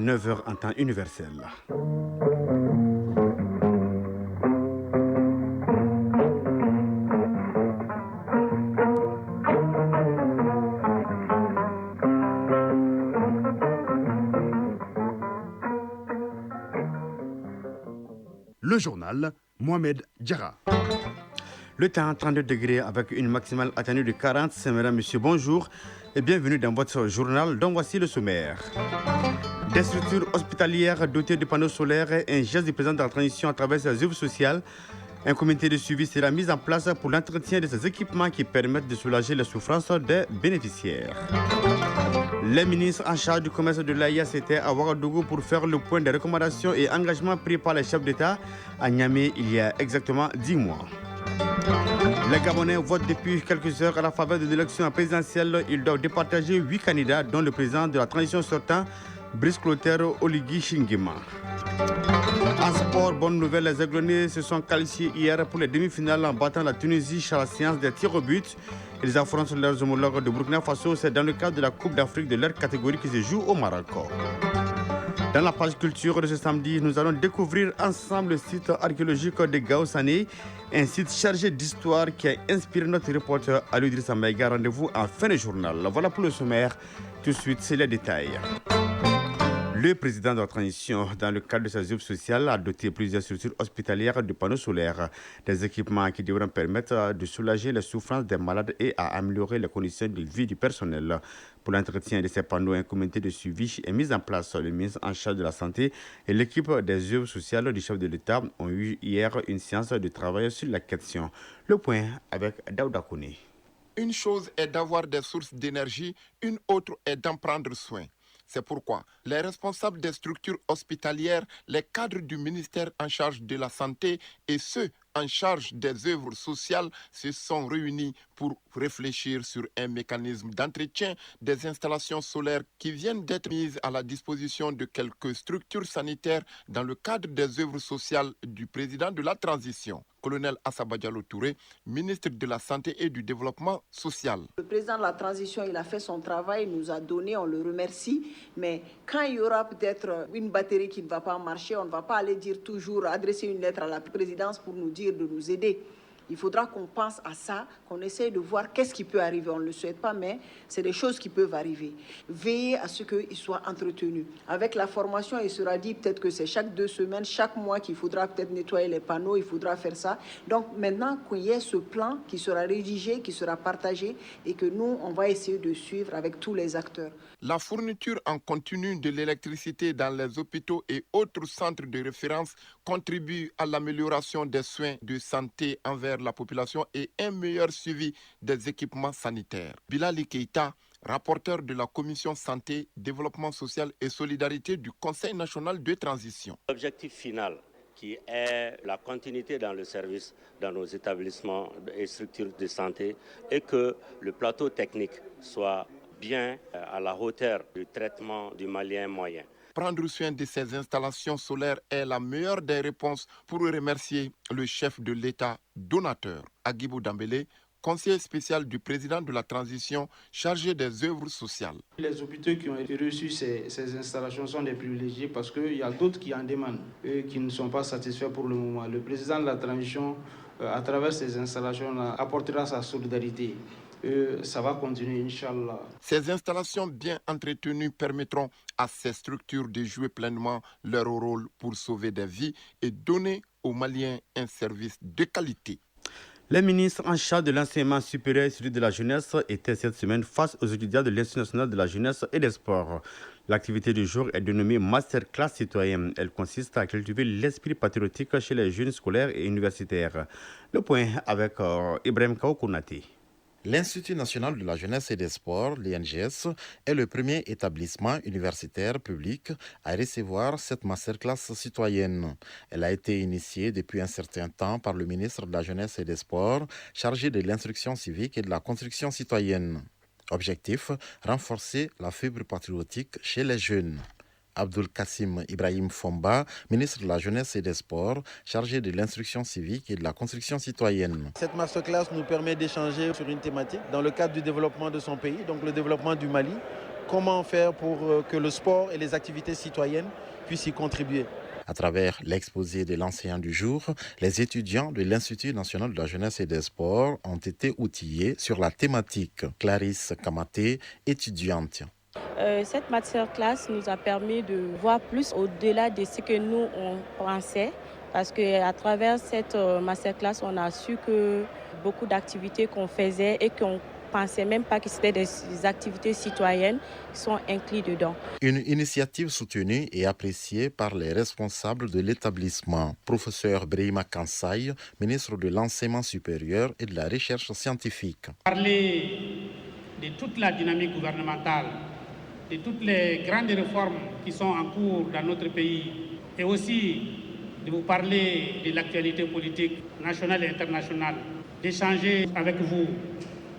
9 heures en temps universel. Le journal, Mohamed Diarra. Le temps 32 degrés avec une maximale atteignée de 40. Mesdames, Messieurs, bonjour et bienvenue dans votre journal dont voici le sommaire. Des structures hospitalières dotées de panneaux solaires, un geste du président de la transition à travers ses œuvres sociales. Un comité de suivi sera mis en place pour l'entretien de ces équipements qui permettent de soulager les souffrances des bénéficiaires. Les ministres en charge du commerce de l'AIS étaient à Ouagadougou pour faire le point des recommandations et engagements pris par les chefs d'État à Niamey il y a exactement 10 mois. Les Gabonais votent depuis quelques heures à la faveur de l'élection présidentielle. Ils doivent départager 8 candidats, dont le président de la transition sortant, Brice Clotaire Oligui Shingima. En sport, bonne nouvelle, les Aiglonnais se sont qualifiés hier pour les demi-finales en battant la Tunisie à la séance des tirs au but. Ils affrontent leurs homologues de Burkina Faso. C'est dans le cadre de la Coupe d'Afrique de leur catégorie qui se joue au Maroc. Dans la page culture de ce samedi, nous allons découvrir ensemble le site archéologique de Gaosané, un site chargé d'histoire qui a inspiré notre reporter Ali Idrissa Maïga. Rendez-vous en fin de journal. Voilà pour le sommaire. Tout de suite, c'est les détails. Le président de la transition, dans le cadre de sa œuvre sociale, a doté plusieurs structures hospitalières de panneaux solaires, des équipements qui devront permettre de soulager les souffrances des malades et à améliorer les conditions de vie du personnel. Pour l'entretien de ces panneaux, un comité de suivi est mis en place. Le ministre en charge de la Santé et l'équipe des œuvres sociales du chef de l'État ont eu hier une séance de travail sur la question. Le point avec Daouda Kouné. Une chose est d'avoir des sources d'énergie, une autre est d'en prendre soin. C'est pourquoi les responsables des structures hospitalières, les cadres du ministère en charge de la santé et ceux en charge des œuvres sociales se sont réunis pour réfléchir sur un mécanisme d'entretien des installations solaires qui viennent d'être mises à la disposition de quelques structures sanitaires dans le cadre des œuvres sociales du président de la transition, colonel Assaba Diallo Touré, ministre de la Santé et du Développement social. Le président de la transition, il a fait son travail, il nous a donné, on le remercie, mais quand il y aura peut-être une batterie qui ne va pas marcher, on ne va pas aller dire toujours, adresser une lettre à la présidence pour nous dire de nous aider. Il faudra qu'on pense à ça, qu'on essaye de voir qu'est-ce qui peut arriver. On ne le souhaite pas, mais c'est des choses qui peuvent arriver. Veiller à ce qu'ils soient entretenus. Avec la formation, il sera dit peut-être que c'est chaque 2 semaines, chaque mois qu'il faudra peut-être nettoyer les panneaux, il faudra faire ça. Donc maintenant qu'il y ait ce plan qui sera rédigé, qui sera partagé et que nous, on va essayer de suivre avec tous les acteurs. La fourniture en continu de l'électricité dans les hôpitaux et autres centres de référence contribue à l'amélioration des soins de santé envers la population et un meilleur suivi des équipements sanitaires. Bilali Keïta, rapporteur de la Commission Santé, Développement social et Solidarité du Conseil national de transition. L'objectif final qui est la continuité dans le service dans nos établissements et structures de santé et que le plateau technique soit bien à la hauteur du traitement du malien moyen. Prendre soin de ces installations solaires est la meilleure des réponses pour remercier le chef de l'État donateur, Agibou Dambélé, conseiller spécial du président de la transition chargé des œuvres sociales. Les hôpitaux qui ont reçu ces installations sont des privilégiés parce qu'il y a d'autres qui en demandent et qui ne sont pas satisfaits pour le moment. Le président de la transition, à travers ces installations, apportera sa solidarité. Ça va continuer, Inch'Allah. Ces installations bien entretenues permettront à ces structures de jouer pleinement leur rôle pour sauver des vies et donner aux Maliens un service de qualité. Les ministres en charge de l'enseignement supérieur et celui de la jeunesse étaient cette semaine face aux étudiants de l'Institut national de la jeunesse et des sports. L'activité du jour est dénommée Masterclass citoyenne. Elle consiste à cultiver l'esprit patriotique chez les jeunes scolaires et universitaires. Le point avec Ibrahim Kaokounati. L'Institut national de la jeunesse et des sports, l'INGS, est le premier établissement universitaire public à recevoir cette masterclass citoyenne. Elle a été initiée depuis un certain temps par le ministre de la jeunesse et des sports, chargé de l'instruction civique et de la construction citoyenne. Objectif, renforcer la fibre patriotique chez les jeunes. Abdul Kassim Ibrahim Fomba, ministre de la Jeunesse et des Sports, chargé de l'instruction civique et de la construction citoyenne. Cette masterclass nous permet d'échanger sur une thématique dans le cadre du développement de son pays, donc le développement du Mali, comment faire pour que le sport et les activités citoyennes puissent y contribuer. À travers l'exposé de l'enseignant du jour, les étudiants de l'Institut national de la jeunesse et des sports ont été outillés sur la thématique. Clarisse Kamaté, étudiante. Cette masterclass nous a permis de voir plus au-delà de ce que nous on pensait, parce qu'à travers cette masterclass, on a su que beaucoup d'activités qu'on faisait et qu'on pensait même pas que c'était des activités citoyennes sont incluses dedans. Une initiative soutenue et appréciée par les responsables de l'établissement. Professeur Brahima Kansai, ministre de l'Enseignement supérieur et de la Recherche scientifique. Parler de toute la dynamique gouvernementale, de toutes les grandes réformes qui sont en cours dans notre pays et aussi de vous parler de l'actualité politique nationale et internationale, d'échanger avec vous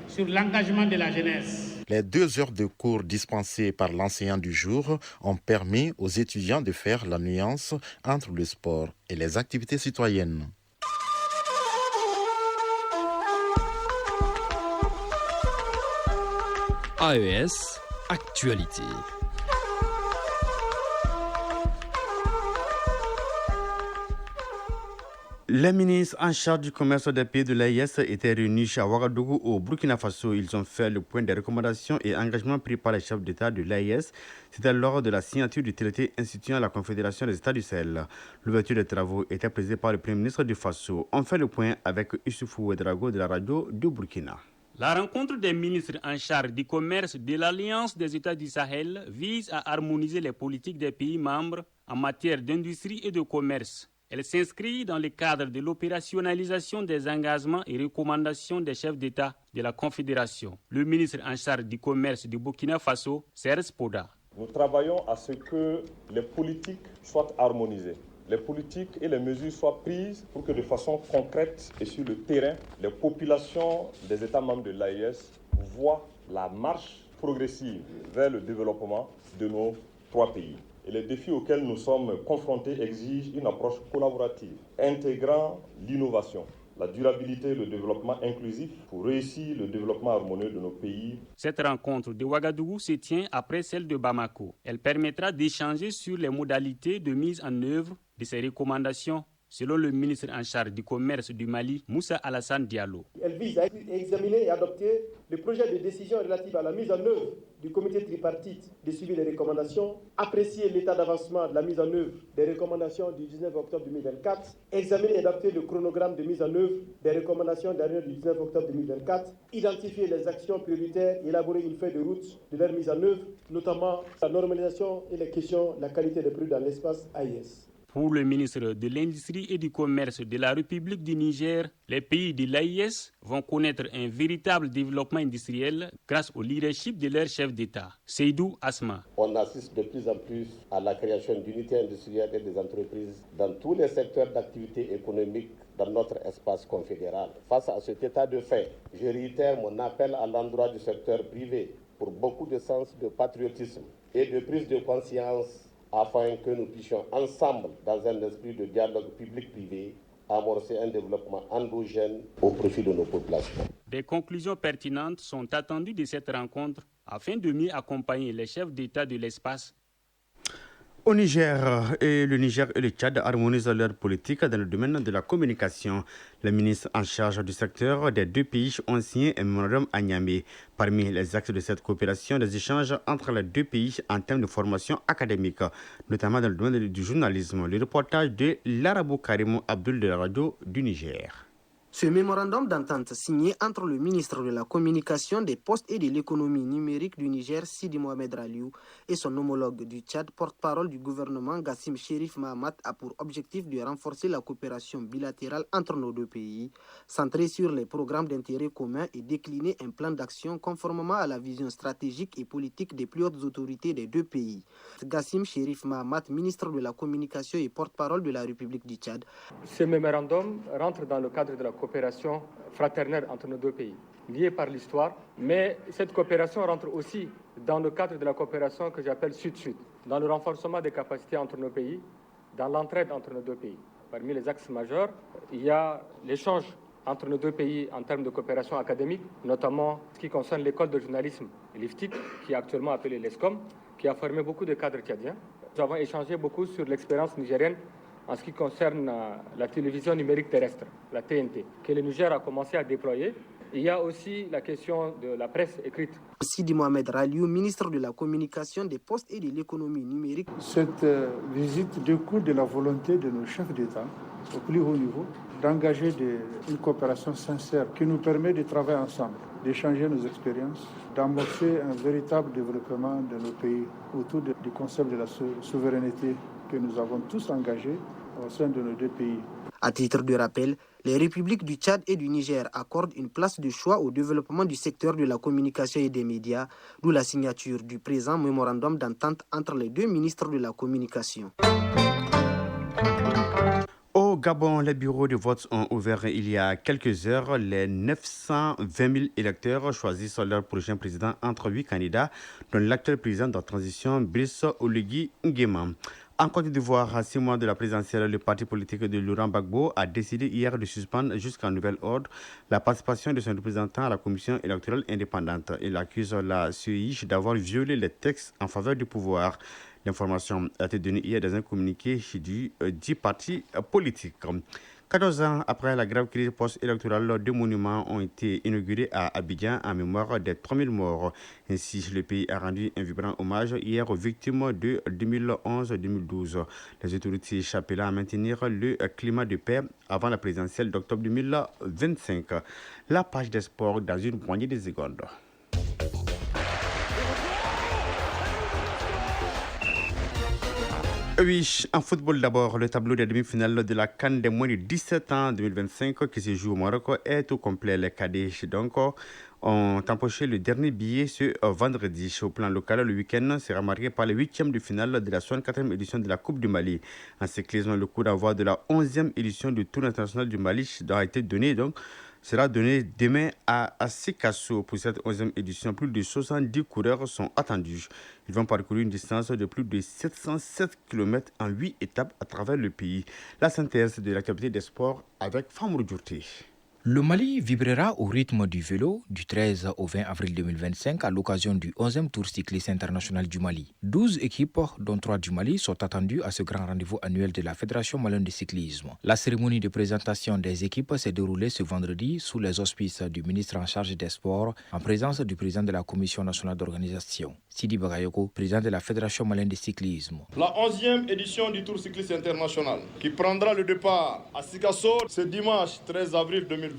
sur l'engagement de la jeunesse. Les 2 heures de cours dispensés par l'enseignant du jour ont permis aux étudiants de faire la nuance entre le sport et les activités citoyennes. AES, actualité. Les ministres en charge du commerce des pays de l'AES étaient réunis à Ouagadougou au Burkina Faso. Ils ont fait le point des recommandations et engagements pris par les chefs d'État de l'AES. C'était lors de la signature du traité instituant la Confédération des États du Sahel. L'ouverture des travaux était présidée par le Premier ministre du Faso. On fait le point avec Issoufou Ouedraogo de la radio du Burkina. La rencontre des ministres en charge du commerce de l'Alliance des États du Sahel vise à harmoniser les politiques des pays membres en matière d'industrie et de commerce. Elle s'inscrit dans le cadre de l'opérationnalisation des engagements et recommandations des chefs d'État de la Confédération. Le ministre en charge du commerce du Burkina Faso, Serge Poda. Nous travaillons à ce que les politiques soient harmonisées. Les politiques et les mesures soient prises pour que de façon concrète et sur le terrain, les populations des États membres de l'AES voient la marche progressive vers le développement de nos 3 pays. Et les défis auxquels nous sommes confrontés exigent une approche collaborative, intégrant l'innovation, la durabilité et le développement inclusif pour réussir le développement harmonieux de nos pays. Cette rencontre de Ouagadougou se tient après celle de Bamako. Elle permettra d'échanger sur les modalités de mise en œuvre de ces recommandations, selon le ministre en charge du commerce du Mali, Moussa Alassane Diallo. Elle vise à examiner et adopter le projet de décision relatif à la mise en œuvre du comité tripartite de suivi des recommandations, apprécier l'état d'avancement de la mise en œuvre des recommandations du 19 octobre 2024, examiner et adopter le chronogramme de mise en œuvre des recommandations dernières du 19 octobre 2024, identifier les actions prioritaires et élaborer une feuille de route de leur mise en œuvre, notamment la normalisation et les questions de la qualité des produits dans l'espace AIS. Pour le ministre de l'Industrie et du Commerce de la République du Niger, les pays de l'AIS vont connaître un véritable développement industriel grâce au leadership de leur chef d'État, Seydou Asma. On assiste de plus en plus à la création d'unités industrielles et des entreprises dans tous les secteurs d'activité économique dans notre espace confédéral. Face à cet état de fait, je réitère mon appel à l'endroit du secteur privé pour beaucoup de sens de patriotisme et de prise de conscience afin que nous puissions ensemble, dans un esprit de dialogue public-privé, amorcer un développement endogène au profit de nos populations. Des conclusions pertinentes sont attendues de cette rencontre afin de mieux accompagner les chefs d'État de l'espace. Au Niger, le Niger et le Tchad harmonisent leur politique dans le domaine de la communication. Les ministres en charge du secteur des 2 pays ont signé un mémorandum à Niamey. Parmi les axes de cette coopération, des échanges entre les 2 pays en termes de formation académique, notamment dans le domaine du journalisme. Le reportage de Larabou Karimou Abdul de la radio du Niger. Ce mémorandum d'entente signé entre le ministre de la Communication, des Postes et de l'économie numérique du Niger, Sidi Mohamed Raliou, et son homologue du Tchad, porte-parole du gouvernement, Gassim Chérif Mahamat, a pour objectif de renforcer la coopération bilatérale entre nos 2 pays, centrée sur les programmes d'intérêt commun et décliner un plan d'action conformément à la vision stratégique et politique des plus hautes autorités des 2 pays. Gassim Chérif Mahamat, ministre de la Communication et porte-parole de la République du Tchad. Ce mémorandum rentre dans le cadre de la coopération fraternelle entre nos 2 pays, liée par l'histoire, mais cette coopération rentre aussi dans le cadre de la coopération que j'appelle Sud-Sud, dans le renforcement des capacités entre nos pays, dans l'entraide entre nos 2 pays. Parmi les axes majeurs, il y a l'échange entre nos deux pays en termes de coopération académique, notamment ce qui concerne l'école de journalisme l'IFTIC, qui est actuellement appelée l'ESCOM, qui a formé beaucoup de cadres tchadiens. Nous avons échangé beaucoup sur l'expérience nigérienne en ce qui concerne la télévision numérique terrestre, la TNT, que le Niger a commencé à déployer. Il y a aussi la question de la presse écrite. Sidi Mohamed Raliou, ministre de la Communication, des Postes et de l'économie numérique. Cette visite découle de la volonté de nos chefs d'État, au plus haut niveau, d'engager une coopération sincère qui nous permet de travailler ensemble, d'échanger nos expériences, d'amorcer un véritable développement de nos pays autour du concept de la souveraineté que nous avons tous engagé au sein de nos deux pays. À titre de rappel, les républiques du Tchad et du Niger accordent une place de choix au développement du secteur de la communication et des médias, d'où la signature du présent mémorandum d'entente entre les deux ministres de la communication. Au Gabon, les bureaux de vote ont ouvert il y a quelques heures. Les 920 000 électeurs choisissent leur prochain président entre 8 candidats, dont l'actuel président de la transition, Brice Oligui Nguema. En Côte d'Ivoire, à 6 mois de la présidentielle, le parti politique de Laurent Gbagbo a décidé hier de suspendre jusqu'à nouvel ordre la participation de son représentant à la commission électorale indépendante. Il accuse la CEI d'avoir violé les textes en faveur du pouvoir. L'information a été donnée hier dans un communiqué du 10 partis politiques. 14 ans après la grave crise post-électorale, 2 monuments ont été inaugurés à Abidjan en mémoire des 3000 morts. Ainsi, le pays a rendu un vibrant hommage hier aux victimes de 2011-2012. Les autorités s'appellent à maintenir le climat de paix avant la présidentielle d'octobre 2025. La page des sports dans une poignée de secondes. Oui, en football d'abord, le tableau des demi-finales de la CAN des moins de 17 ans 2025 qui se joue au Maroc est au complet. Les cadets donc ont empoché le dernier billet ce vendredi. Au plan local, le week-end sera marqué par les 8e de finale de la 64e édition de la Coupe du Mali. En cyclisme, le coup d'envoi de la 11e édition du Tour international du Mali a été donné sera donné demain à Sikasso. Pour cette 11e édition, plus de 70 coureurs sont attendus. Ils vont parcourir une distance de plus de 707 km en 8 étapes à travers le pays. La synthèse de l'actualité des sports avec Famour Djourté. Le Mali vibrera au rythme du vélo du 13 au 20 avril 2025 à l'occasion du 11e Tour cycliste international du Mali. 12 équipes, dont 3 du Mali, sont attendues à ce grand rendez-vous annuel de la Fédération malienne de cyclisme. La cérémonie de présentation des équipes s'est déroulée ce vendredi sous les auspices du ministre en charge des Sports, en présence du président de la Commission nationale d'organisation, Sidi Bagayoko, président de la Fédération malienne de cyclisme. La 11e édition du Tour cycliste international, qui prendra le départ à Sikasso ce dimanche 13 avril 2025,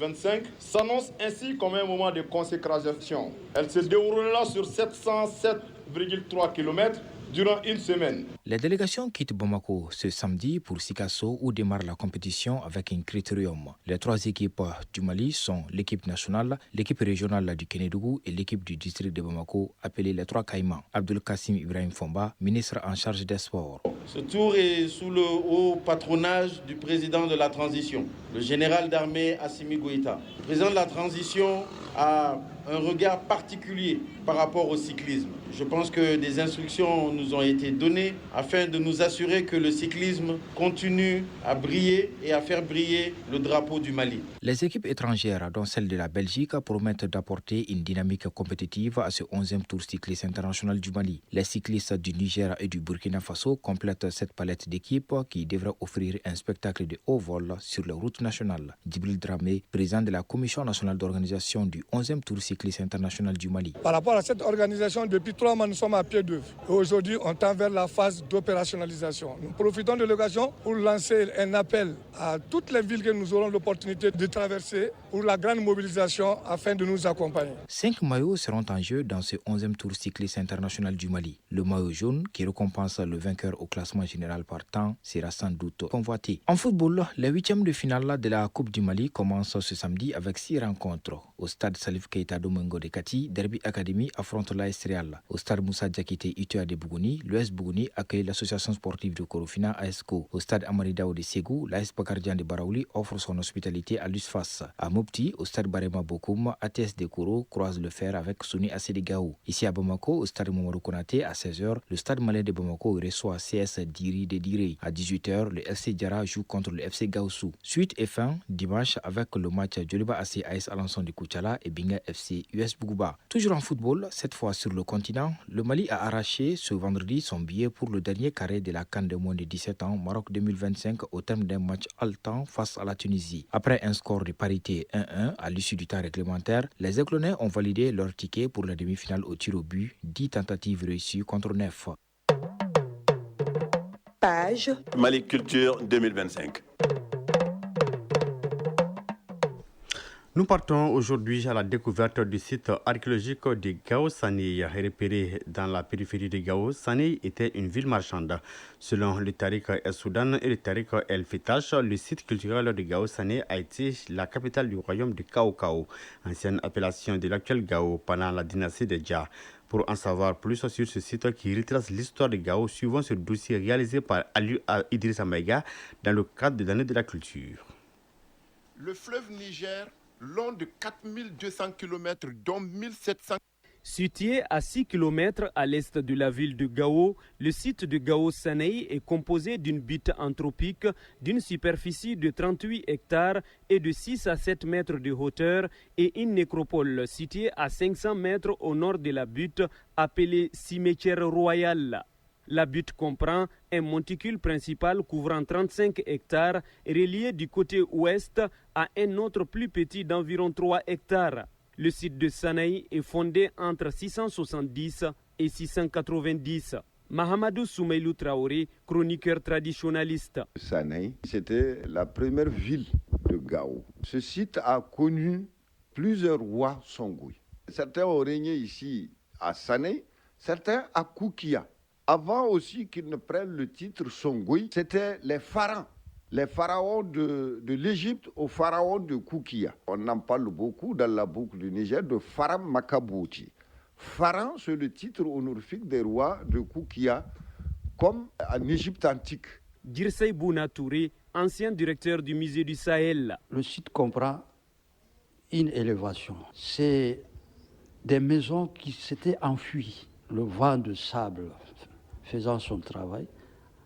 s'annonce ainsi comme un moment de consécration. Elle se déroulera sur 707,3 km durant une semaine. Les délégations quittent Bamako ce samedi pour Sikasso où démarre la compétition avec un critérium. Les 3 équipes du Mali sont l'équipe nationale, l'équipe régionale du Kénédougou et l'équipe du district de Bamako appelée les 3 Caïmans. Abdul Kassim Ibrahim Fomba, ministre en charge des sports. Ce tour est sous le haut patronage du président de la transition, le général d'armée Assimi Goïta. Le président de la transition a un regard particulier par rapport au cyclisme. Je pense que des instructions nous ont été données afin de nous assurer que le cyclisme continue à briller et à faire briller le drapeau du Mali. Les équipes étrangères, dont celle de la Belgique, promettent d'apporter une dynamique compétitive à ce 11e Tour cycliste international du Mali. Les cyclistes du Niger et du Burkina Faso complètent cette palette d'équipes qui devrait offrir un spectacle de haut vol sur les routes nationales. Djibril Dramé, président de la Commission nationale d'organisation du 11e Tour cycliste international du Mali. Par rapport à cette organisation, depuis 3 mois, nous sommes à pied d'œuvre. Aujourd'hui, on tend vers la phase d'opérationnalisation. Nous profitons de l'occasion pour lancer un appel à toutes les villes que nous aurons l'opportunité de traverser pour la grande mobilisation afin de nous accompagner. 5 maillots seront en jeu dans ce 11e Tour cycliste international du Mali. Le maillot jaune, qui récompense le vainqueur au classement général par temps, sera sans doute convoité. En football, les 8e de finale de la Coupe du Mali commencent ce samedi avec 6 rencontres au stade Salif Keita de Domingo de Kati, Derby Academy affronte l'AS Real. Au stade Moussa Diakité Itua de Bougouni, l'US Bougouni accueille l'association sportive de Korofina ASCO. Au stade Amaridao de Ségou, l'AS Bakardian de Baraouli offre son hospitalité à l'USFAS. À Mopti, au stade Barema Bokoum, ATS de Kourou croise le fer avec Souni AC de Gao. Ici à Bamako, au stade Mamadou Konaté, à 16h, le stade malais de Bamako reçoit CS Diri de Diré. À 18h, le FC Diara joue contre le FC Gaoussou. Suite et fin, dimanche, avec le match Djoliba AC AS Alanson de Koutiala et Binga FC US Bougouba. Toujours en football, cette fois sur le continent, le Mali a arraché ce vendredi son billet pour le dernier carré de la CAN de moins de 17 ans, Maroc 2025, au terme d'un match haletant face à la Tunisie. Après un score de parité 1-1 à l'issue du temps réglementaire, les Aiglonnais ont validé leur ticket pour la demi-finale au tir au but, 10 tentatives réussies contre 9. Page Mali Culture 2025. Nous partons aujourd'hui à la découverte du site archéologique de Gao Sané. Repéré dans la périphérie de Gao, Sané était une ville marchande. Selon le Tariq El Soudan et le Tariq El Fitash, le site culturel de Gao Sané a été la capitale du royaume de Cao Cao, ancienne appellation de l'actuel Gao pendant la dynastie de Dja. Pour en savoir plus sur ce site qui retrace l'histoire de Gao, suivant ce dossier réalisé par Ali Idrissa Maïga dans le cadre de l'année de la culture. Le fleuve Niger, long de 4200 km, dont 1700 Situé à 6 km à l'est de la ville de Gao, le site de Gao Sanei est composé d'une butte anthropique d'une superficie de 38 hectares et de 6 à 7 mètres de hauteur et une nécropole située à 500 mètres au nord de la butte appelée cimetière royal. La butte comprend un monticule principal couvrant 35 hectares relié du côté ouest à un autre plus petit d'environ 3 hectares. Le site de Sanei est fondé entre 670 et 690. Mahamadou Soumeilou Traoré, chroniqueur traditionnaliste. Sanei, c'était la première ville de Gao. Ce site a connu plusieurs rois Songhouis. Certains ont régné ici à Sanei, certains à Koukia. Avant aussi qu'ils ne prennent le titre Songhouis, c'était les pharaons. Les pharaons de l'Égypte aux pharaons de Koukia. On en parle beaucoup dans la boucle du Niger de Pharaon Makabouti. Pharaon, c'est le titre honorifique des rois de Koukia, comme en Égypte antique. Dirsey Bouna Touré, ancien directeur du musée du Sahel. Le site comprend une élévation. C'est des maisons qui s'étaient enfuies. Le vent de sable faisant son travail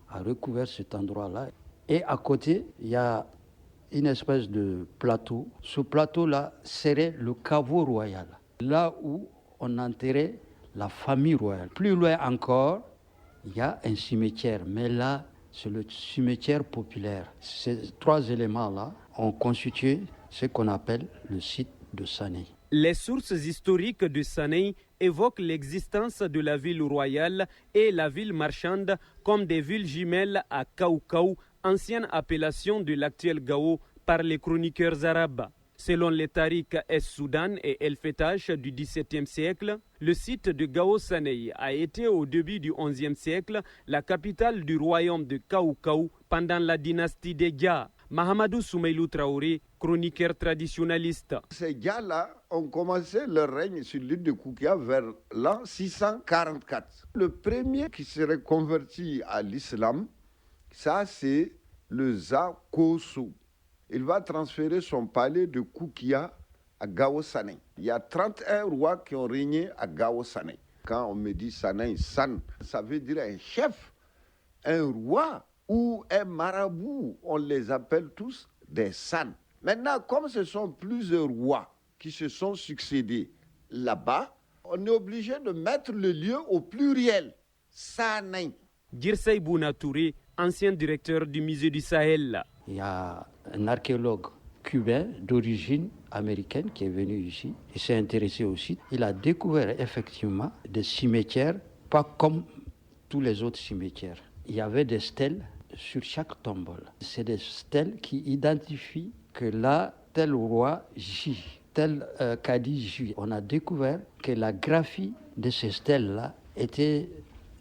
a recouvert cet endroit-là. Et à côté, il y a une espèce de plateau. Ce plateau-là serait le caveau royal, là où on enterrait la famille royale. Plus loin encore, il y a un cimetière, mais là, c'est le cimetière populaire. Ces trois éléments-là ont constitué ce qu'on appelle le site de Sanei. Les sources historiques de Sanei évoquent l'existence de la ville royale et la ville marchande comme des villes jumelles à Cao Cao, ancienne appellation de l'actuel Gao par les chroniqueurs arabes. Selon les Tariq El Soudan et El Fetash du XVIIe siècle, le site de Gao Sanei a été au début du XIe siècle la capitale du royaume de Cao Cao pendant la dynastie des Dja. Mahamadou Soumeilou Traoré, chroniqueur traditionnaliste. Ces Dja-là ont commencé leur règne sur l'île de Koukia vers l'an 644. Le premier qui serait converti à l'islam, ça c'est le Zakoso. Il va transférer son palais de Koukia à Gao Sanei. Il y a 31 rois qui ont régné à Gao Sanei. Quand on me dit Sanei, San, ça veut dire un chef, un roi ou un marabout. On les appelle tous des San. Maintenant, comme ce sont plusieurs rois qui se sont succédés là-bas, on est obligé de mettre le lieu au pluriel. Sanei. Dirsey Bouna Touré, ancien directeur du musée du Sahel. Il y a un archéologue cubain d'origine américaine qui est venu ici. Il s'est intéressé au site. Il a découvert effectivement des cimetières, pas comme tous les autres cimetières. Il y avait des stèles sur chaque tombole. C'est des stèles qui identifient que là, tel roi gît, tel cadi gît. On a découvert que la graphie de ces stèles-là était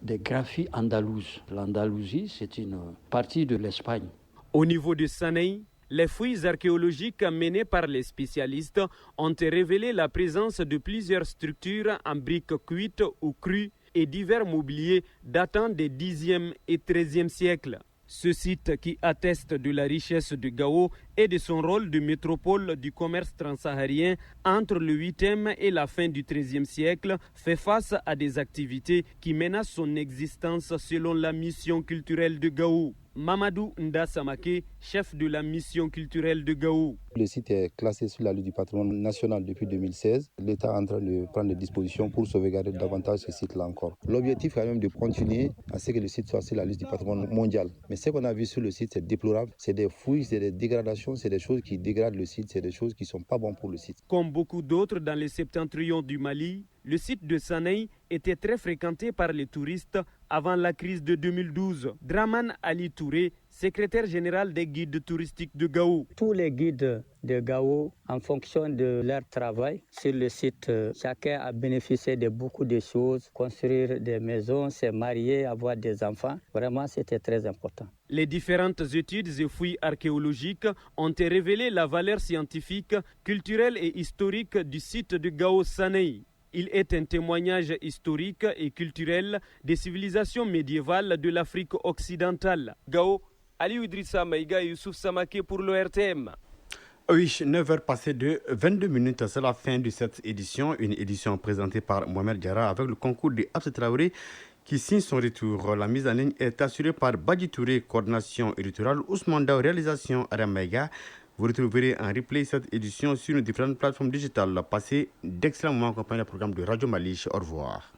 des graphies andalouses. L'Andalousie, c'est une partie de l'Espagne. Au niveau de Sanei, Les fouilles archéologiques menées par les spécialistes ont révélé la présence de plusieurs structures en briques cuites ou crues et divers mobiliers datant des 10e et 13e siècles. Ce site, qui atteste de la richesse de Gao et de son rôle de métropole du commerce transsaharien entre le 8e et la fin du 13e siècle, fait face à des activités qui menacent son existence selon la mission culturelle de Gao. Mamadou Ndasamake, chef de la mission culturelle de Gao. Le site est classé sur la liste du patrimoine national depuis 2016. L'État est en train de prendre des dispositions pour sauvegarder davantage ce site-là encore. L'objectif est quand même de continuer à ce que le site soit sur la liste du patrimoine mondial. Mais ce qu'on a vu sur le site, c'est déplorable. C'est des fouilles, c'est des dégradations, c'est des choses qui dégradent le site, c'est des choses qui ne sont pas bonnes pour le site. Comme beaucoup d'autres dans les septentrions du Mali, le site de Sanei était très fréquenté par les touristes avant la crise de 2012. Draman Ali Touré, secrétaire général des guides touristiques de Gao. Tous les guides de Gao, en fonction de leur travail sur le site, chacun a bénéficié de beaucoup de choses, construire des maisons, se marier, avoir des enfants. Vraiment, c'était très important. Les différentes études et fouilles archéologiques ont révélé la valeur scientifique, culturelle et historique du site de Gao Sanei. Il est un témoignage historique et culturel des civilisations médiévales de l'Afrique occidentale. Gao, Ali Idrissa Maïga et Youssouf Samake pour l'ORTM. Oui, 9h passées de 22 minutes, c'est la fin de cette édition. Une édition présentée par Mohamed Diarra avec le concours de Abse Traoré qui signe son retour. La mise en ligne est assurée par Badi Touré, coordination éditoriale, Ousmane Dao, réalisation Adam Maïga. Vous retrouverez en replay cette édition sur nos différentes plateformes digitales. Passez d'excellents moments en compagnie du programme de Radio Mali. Au revoir.